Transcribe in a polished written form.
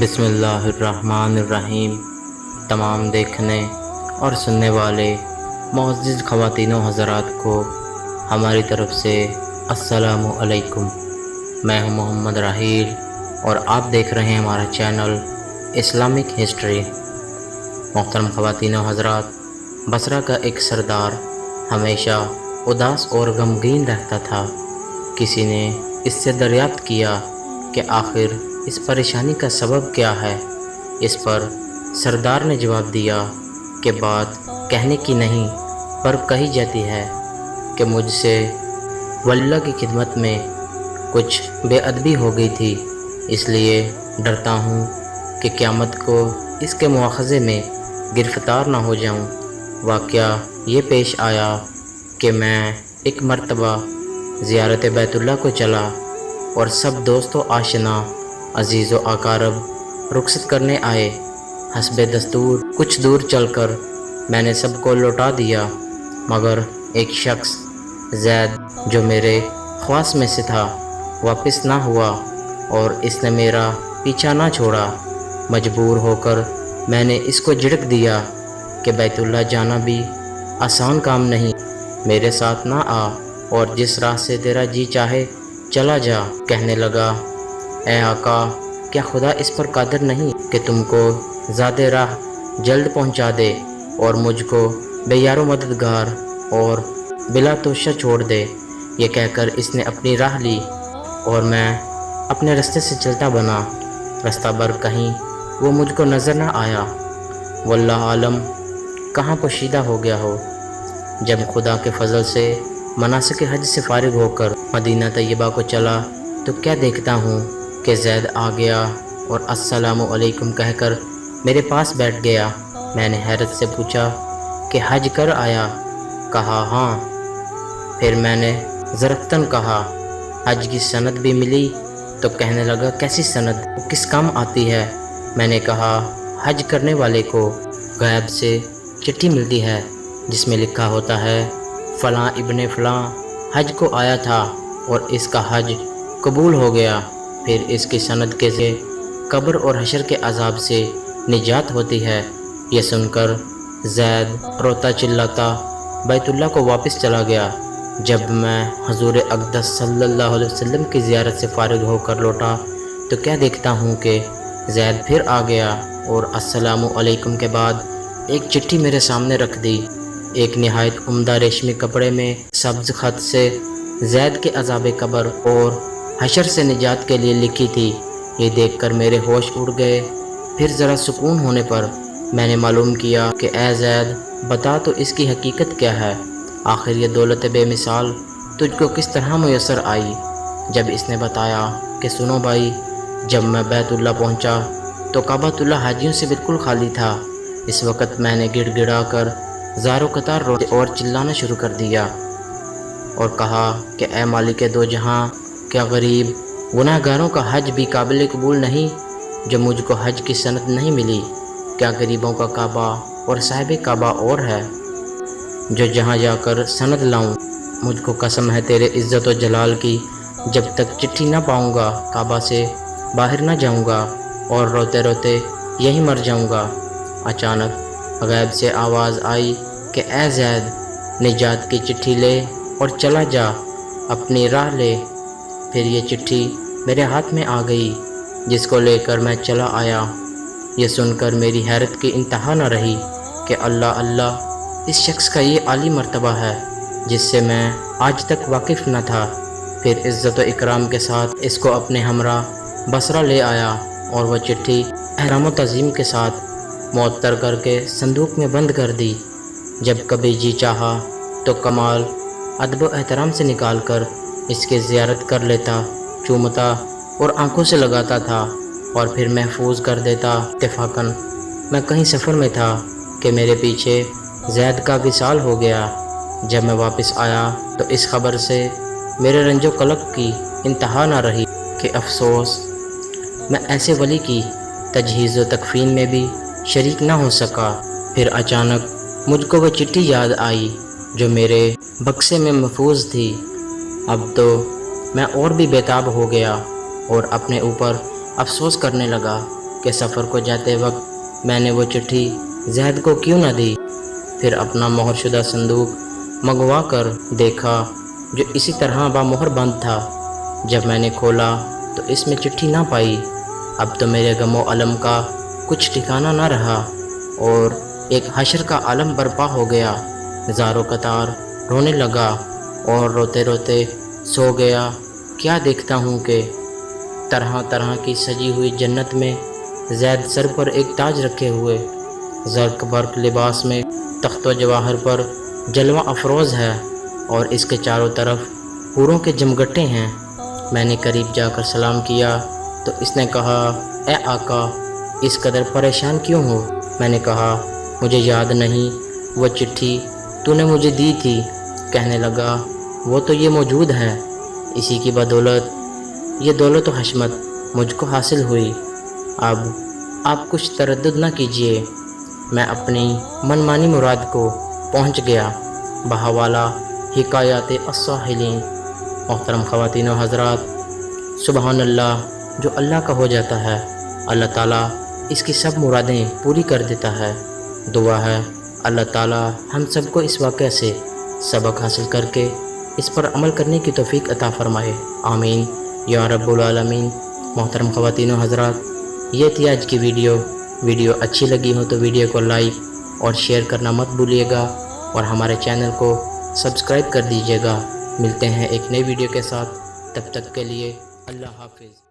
بسم اللہ الرحمن الرحیم۔ تمام دیکھنے اور سننے والے معزز خواتین و حضرات کو ہماری طرف سے السلام علیکم۔ میں ہوں محمد راحیل اور آپ دیکھ رہے ہیں ہمارا چینل اسلامک ہسٹری۔ محترم خواتین و حضرات، بصرہ کا ایک سردار ہمیشہ اداس اور غمگین رہتا تھا۔ کسی نے اس سے دریافت کیا کہ آخر اس پریشانی کا سبب کیا ہے۔ اس پر سردار نے جواب دیا کہ بات کہنے کی نہیں پر کہی جاتی ہے کہ مجھ سے واللہ کی خدمت میں کچھ بے ادبی ہو گئی تھی، اس لیے ڈرتا ہوں کہ قیامت کو اس کے مواخذے میں گرفتار نہ ہو جاؤں۔ واقعہ یہ پیش آیا کہ میں ایک مرتبہ زیارت بیت اللہ کو چلا اور سب دوست و آشنا، عزیز و اقارب رخصت کرنے آئے۔ حسب دستور کچھ دور چل کر میں نے سب کو لوٹا دیا، مگر ایک شخص زید جو میرے خواص میں سے تھا واپس نہ ہوا اور اس نے میرا پیچھا نہ چھوڑا۔ مجبور ہو کر میں نے اس کو جھڑک دیا کہ بیت اللہ جانا بھی آسان کام نہیں، میرے ساتھ نہ آ اور جس راہ سے تیرا جی چاہے چلا جا۔ کہنے لگا، اے آقا، کیا خدا اس پر قادر نہیں کہ تم کو ذات راہ جلد پہنچا دے اور مجھ کو بے یار و مددگار اور بلا توشہ چھوڑ دے۔ یہ کہہ کر اس نے اپنی راہ لی اور میں اپنے رستے سے چلتا بنا۔ رستہ بھر کہیں وہ مجھ کو نظر نہ آیا، واللہ عالم کہاں پوشیدہ ہو گیا ہو۔ جب خدا کے فضل سے مناسک حج سے فارغ ہو کر مدینہ طیبہ کو چلا تو کیا دیکھتا ہوں کہ زید آ گیا اور السلام علیکم کہہ کر میرے پاس بیٹھ گیا۔ میں نے حیرت سے پوچھا کہ حج کر آیا؟ کہا ہاں۔ پھر میں نے ضربتاً کہا، حج کی سند بھی ملی؟ تو کہنے لگا، کیسی سند؟ وہ کس کام آتی ہے؟ میں نے کہا، حج کرنے والے کو غیب سے چٹھی ملتی ہے جس میں لکھا ہوتا ہے فلاں ابن فلاں حج کو آیا تھا اور اس کا حج قبول ہو گیا، پھر اس کی سند کے سے قبر اور حشر کے عذاب سے نجات ہوتی ہے۔ یہ سن کر زید روتا چلاتا بیت اللہ کو واپس چلا گیا۔ جب میں حضور اقدس صلی اللہ علیہ وسلم کی زیارت سے فارغ ہو کر لوٹا تو کیا دیکھتا ہوں کہ زید پھر آ گیا اور السلام علیکم کے بعد ایک چٹھی میرے سامنے رکھ دی۔ ایک نہایت عمدہ ریشمی کپڑے میں سبز خط سے زید کے عذاب قبر اور حشر سے نجات کے لیے لکھی تھی۔ یہ دیکھ کر میرے ہوش اڑ گئے۔ پھر ذرا سکون ہونے پر میں نے معلوم کیا کہ اے زید، بتا تو اس کی حقیقت کیا ہے؟ آخر یہ دولت بے مثال تجھ کو کس طرح میسر آئی؟ جب اس نے بتایا کہ سنو بھائی، جب میں بیت اللہ پہنچا تو کعبۃ اللہ حاجیوں سے بالکل خالی تھا۔ اس وقت میں نے گڑ گڑا کر زار و قطار روتے اور چلانا شروع کر دیا اور کہا کہ اے مالک دو جہاں، کیا غریب گناہ گاروں کا حج بھی قابل قبول نہیں جو مجھ کو حج کی سند نہیں ملی؟ کیا غریبوں کا کعبہ اور صاحب کعبہ اور ہے جو جہاں جا کر سند لاؤں؟ مجھ کو قسم ہے تیرے عزت و جلال کی، جب تک چٹھی نہ پاؤں گا کعبہ سے باہر نہ جاؤں گا اور روتے روتے یہیں مر جاؤں گا۔ اچانک غیب سے آواز آئی کہ اے زید، نجات کی چٹھی لے اور چلا جا، اپنی راہ لے۔ پھر یہ چٹھی میرے ہاتھ میں آ گئی جس کو لے کر میں چلا آیا۔ یہ سن کر میری حیرت کی انتہا نہ رہی کہ اللہ اللہ، اس شخص کا یہ عالی مرتبہ ہے جس سے میں آج تک واقف نہ تھا۔ پھر عزت و اکرام کے ساتھ اس کو اپنے ہمراہ بصرہ لے آیا اور وہ چٹھی احترام و تعظیم کے ساتھ معطر کر کے صندوق میں بند کر دی۔ جب کبھی جی چاہا تو کمال ادب و احترام سے نکال کر اس کی زیارت کر لیتا، چومتا اور آنکھوں سے لگاتا تھا اور پھر محفوظ کر دیتا۔ اتفاقاً میں کہیں سفر میں تھا کہ میرے پیچھے زید کا وصال ہو گیا۔ جب میں واپس آیا تو اس خبر سے میرے رنج و قلق کی انتہا نہ رہی کہ افسوس، میں ایسے ولی کی تجہیز و تکفین میں بھی شریک نہ ہو سکا۔ پھر اچانک مجھ کو وہ چٹھی یاد آئی جو میرے بکسے میں محفوظ تھی۔ اب تو میں اور بھی بے تاب ہو گیا اور اپنے اوپر افسوس کرنے لگا کہ سفر کو جاتے وقت میں نے وہ چٹھی زید کو کیوں نہ دی۔ پھر اپنا مہر شدہ صندوق منگوا کر دیکھا جو اسی طرح بامہر بند تھا۔ جب میں نے کھولا تو اس میں چٹھی نہ پائی۔ اب تو میرے غم و الم کا کچھ ٹھکانہ نہ رہا اور ایک حشر کا عالم برپا ہو گیا۔ زارو قطار رونے لگا اور روتے روتے سو گیا۔ کیا دیکھتا ہوں کہ طرح طرح کی سجی ہوئی جنت میں زید سر پر ایک تاج رکھے ہوئے زرق برق لباس میں تخت و جواہر پر جلوہ افروز ہے اور اس کے چاروں طرف حوروں کے جمگٹے ہیں۔ میں نے قریب جا کر سلام کیا تو اس نے کہا، اے آقا اس قدر پریشان کیوں ہو؟ میں نے کہا، مجھے یاد نہیں وہ چٹھی تو نے مجھے دی تھی۔ کہنے لگا، وہ تو یہ موجود ہے، اسی کی بدولت یہ دولت و حشمت مجھ کو حاصل ہوئی۔ اب آپ کچھ تردد نہ کیجیے، میں اپنی من مانی مراد کو پہنچ گیا۔ بہاوالا حکایات الساحلین۔ محترم خواتین و حضرات، سبحان اللہ، جو اللہ کا ہو جاتا ہے اللہ تعالیٰ اس کی سب مرادیں پوری کر دیتا ہے۔ دعا ہے اللہ تعالیٰ ہم سب کو اس واقعہ سے سبق حاصل کر کے اس پر عمل کرنے کی توفیق عطا فرمائے، آمین یا رب العالمین۔ محترم خواتین و حضرات، یہ تھی آج کی ویڈیو اچھی لگی ہو تو ویڈیو کو لائک اور شیئر کرنا مت بھولیے گا اور ہمارے چینل کو سبسکرائب کر دیجیے گا۔ ملتے ہیں ایک نئی ویڈیو کے ساتھ، تب تک کے لیے اللہ حافظ۔